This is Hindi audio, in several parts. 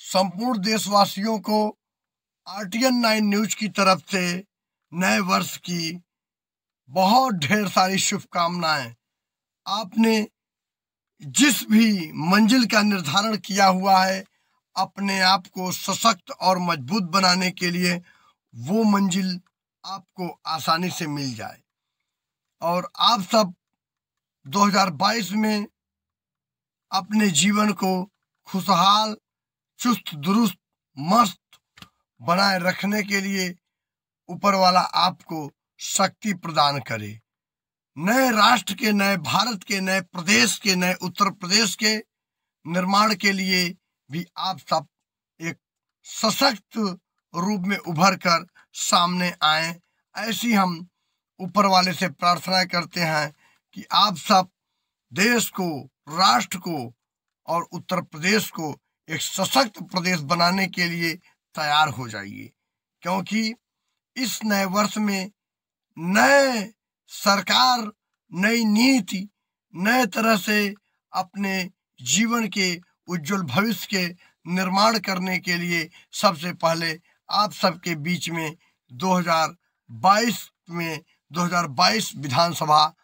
संपूर्ण देशवासियों को RTN 9 न्यूज की तरफ से नए वर्ष की बहुत ढेर सारी शुभकामनाएं। आपने जिस भी मंजिल का निर्धारण किया हुआ है अपने आप को सशक्त और मजबूत बनाने के लिए, वो मंजिल आपको आसानी से मिल जाए और आप सब 2022 में अपने जीवन को खुशहाल, चुस्त दुरुस्त, मस्त बनाए रखने के लिए ऊपर वाला आपको शक्ति प्रदान करे। नए राष्ट्र के, नए भारत के, नए प्रदेश के, नए उत्तर प्रदेश के निर्माण के लिए भी आप सब एक सशक्त रूप में उभर कर सामने आए, ऐसी हम ऊपर वाले से प्रार्थना करते हैं कि आप सब देश को, राष्ट्र को और उत्तर प्रदेश को एक सशक्त प्रदेश बनाने के लिए तैयार हो जाइए, क्योंकि इस नए वर्ष में नए सरकार, नई नीति, नए तरह से अपने जीवन के उज्जवल भविष्य के निर्माण करने के लिए सबसे पहले आप सबके बीच में 2022 विधानसभा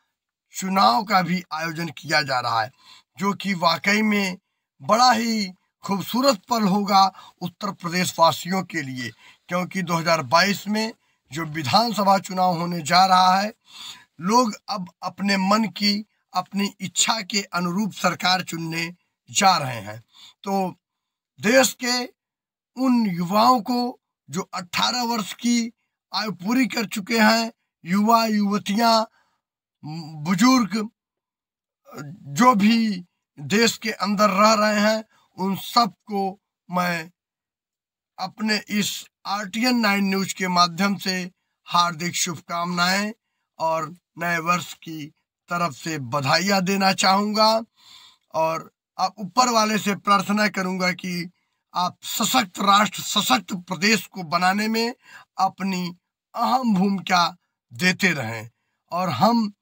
चुनाव का भी आयोजन किया जा रहा है, जो कि वाकई में बड़ा ही खूबसूरत पल होगा उत्तर प्रदेश वासियों के लिए, क्योंकि 2022 में जो विधानसभा चुनाव होने जा रहा है, लोग अब अपने मन की, अपनी इच्छा के अनुरूप सरकार चुनने जा रहे हैं। तो देश के उन युवाओं को जो 18 वर्ष की आयु पूरी कर चुके हैं, युवा युवतियां, बुजुर्ग, जो भी देश के अंदर रह रहे हैं, उन सब को मैं अपने इस RTN 9 न्यूज के माध्यम से हार्दिक शुभकामनाएं और नए वर्ष की तरफ से बधाइयां देना चाहूँगा और आप ऊपर वाले से प्रार्थना करूँगा कि आप सशक्त राष्ट्र, सशक्त प्रदेश को बनाने में अपनी अहम भूमिका देते रहें। और हम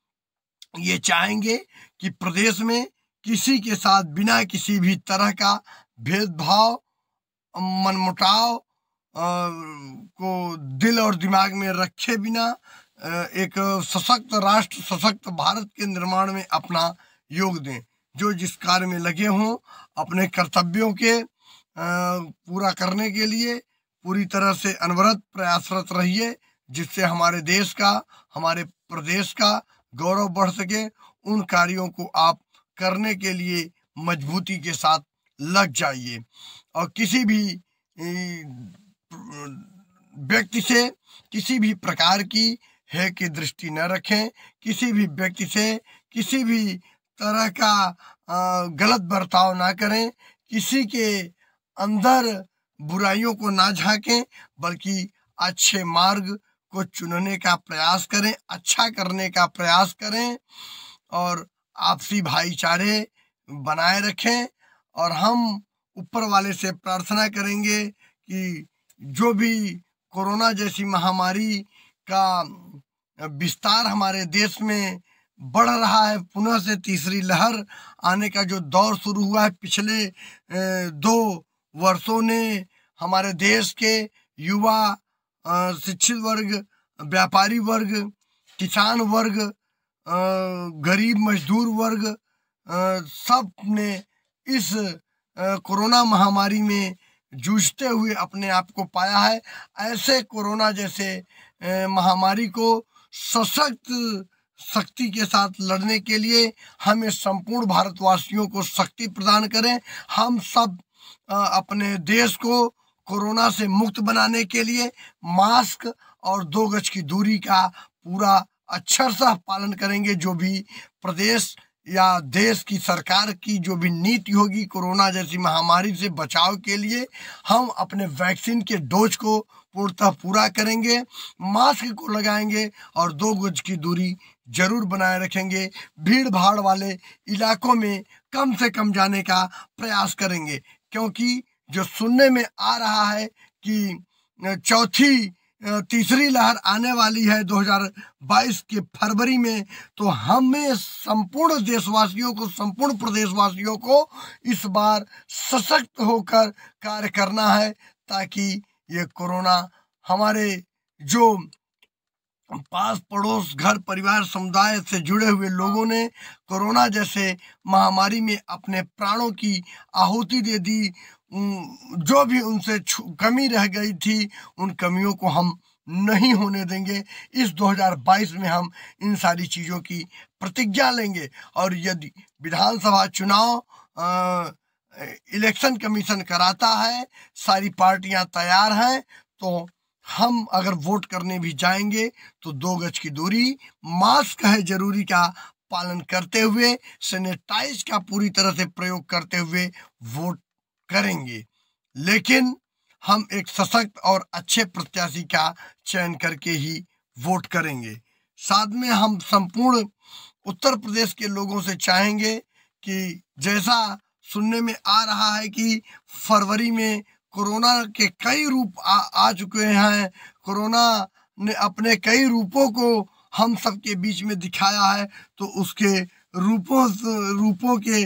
ये चाहेंगे कि प्रदेश में किसी के साथ बिना किसी भी तरह का भेदभाव, मनमुटाव को दिल और दिमाग में रखे बिना एक सशक्त राष्ट्र, सशक्त भारत के निर्माण में अपना योग दें। जो जिस कार्य में लगे हों, अपने कर्तव्यों के पूरा करने के लिए पूरी तरह से अनवरत प्रयासरत रहिए, जिससे हमारे देश का, हमारे प्रदेश का गौरव बढ़ सके। उन कार्यों को आप करने के लिए मजबूती के साथ लग जाइए और किसी भी व्यक्ति से किसी भी प्रकार की है कि दृष्टि न रखें, किसी भी व्यक्ति से किसी भी तरह का गलत बर्ताव ना करें, किसी के अंदर बुराइयों को ना झांकें, बल्कि अच्छे मार्ग को चुनने का प्रयास करें, अच्छा करने का प्रयास करें और आपसी भाईचारे बनाए रखें। और हम ऊपर वाले से प्रार्थना करेंगे कि जो भी कोरोना जैसी महामारी का विस्तार हमारे देश में बढ़ रहा है, पुनः से तीसरी लहर आने का जो दौर शुरू हुआ है, पिछले 2 वर्षों ने हमारे देश के युवा, शिक्षित वर्ग, व्यापारी वर्ग, किसान वर्ग, गरीब मजदूर वर्ग, सब ने इस कोरोना महामारी में जूझते हुए अपने आप को पाया है। ऐसे कोरोना जैसे महामारी को सशक्त शक्ति के साथ लड़ने के लिए हमें संपूर्ण भारतवासियों को शक्ति प्रदान करें। हम सब अपने देश को कोरोना से मुक्त बनाने के लिए मास्क और 2 गज की दूरी का पूरा अक्षरशः पालन करेंगे। जो भी प्रदेश या देश की सरकार की जो भी नीति होगी कोरोना जैसी महामारी से बचाव के लिए, हम अपने वैक्सीन के डोज को पूर्णतः पूरा करेंगे, मास्क को लगाएंगे और 2 गज की दूरी जरूर बनाए रखेंगे। भीड़ भाड़ वाले इलाकों में कम से कम जाने का प्रयास करेंगे, क्योंकि जो सुनने में आ रहा है कि चौथी तीसरी लहर आने वाली है 2022 के फरवरी में, तो हमें संपूर्ण देशवासियों को, संपूर्ण प्रदेशवासियों को इस बार सशक्त होकर कार्य करना है, ताकि ये कोरोना हमारे जो पास पड़ोस, घर परिवार, समुदाय से जुड़े हुए लोगों ने कोरोना जैसे महामारी में अपने प्राणों की आहुति दे दी, जो भी उनसे कमी रह गई थी, उन कमियों को हम नहीं होने देंगे। इस 2022 में हम इन सारी चीज़ों की प्रतिज्ञा लेंगे। और यदि विधानसभा चुनाव इलेक्शन कमीशन कराता है, सारी पार्टियां तैयार हैं, तो हम अगर वोट करने भी जाएंगे तो 2 गज की दूरी, मास्क है जरूरी का पालन करते हुए, सैनिटाइज का पूरी तरह से प्रयोग करते हुए वोट करेंगे। लेकिन हम एक सशक्त और अच्छे प्रत्याशी का चयन करके ही वोट करेंगे। साथ में हम संपूर्ण उत्तर प्रदेश के लोगों से चाहेंगे कि जैसा सुनने में आ रहा है कि फरवरी में कोरोना के कई रूप आ चुके हैं, कोरोना ने अपने कई रूपों को हम सबके बीच में दिखाया है, तो उसके रूपों के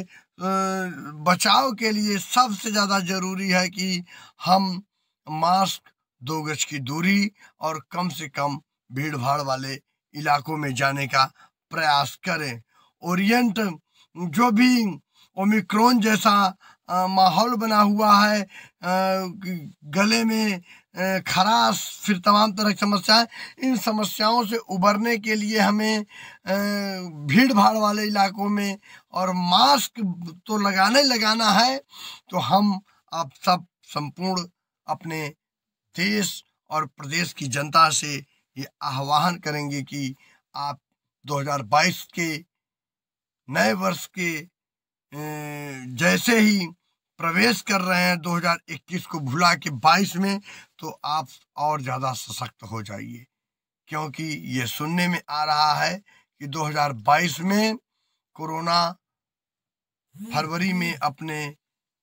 बचाव के लिए सबसे ज़्यादा ज़रूरी है कि हम मास्क, 2 गज की दूरी और कम से कम भीड़ भाड़ वाले इलाकों में जाने का प्रयास करें। ओरिएंट जो भी ओमिक्रॉन जैसा माहौल बना हुआ है, गले में खराश, फिर तमाम तरह की समस्याएं, इन समस्याओं से उबरने के लिए हमें भीड़ भाड़ वाले इलाकों में और मास्क तो लगाना है। तो हम आप सब संपूर्ण अपने देश और प्रदेश की जनता से ये आह्वान करेंगे कि आप 2022 के नए वर्ष के जैसे ही प्रवेश कर रहे हैं 2021 को भुला के 22 में, तो आप और ज़्यादा सशक्त हो जाइए, क्योंकि ये सुनने में आ रहा है कि 2022 में कोरोना फरवरी में अपने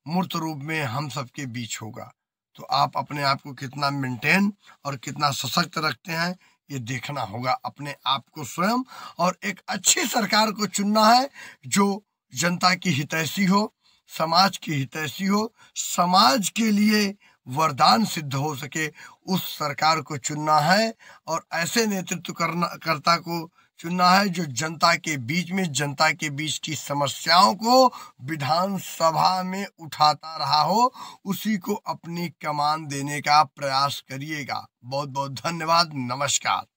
मूर्त रूप में हम सबके बीच होगा। तो आप अपने आप को कितना मेंटेन और कितना सशक्त रखते हैं, ये देखना होगा अपने आप को स्वयं। और एक अच्छी सरकार को चुनना है जो जनता की हितैषी हो, समाज की हितैषी हो, समाज के लिए वरदान सिद्ध हो सके, उस सरकार को चुनना है। और ऐसे नेतृत्व कर्ता को चुनना है जो जनता के बीच में, जनता के बीच की समस्याओं को विधानसभा में उठाता रहा हो, उसी को अपनी कमान देने का प्रयास करिएगा। बहुत बहुत धन्यवाद। नमस्कार।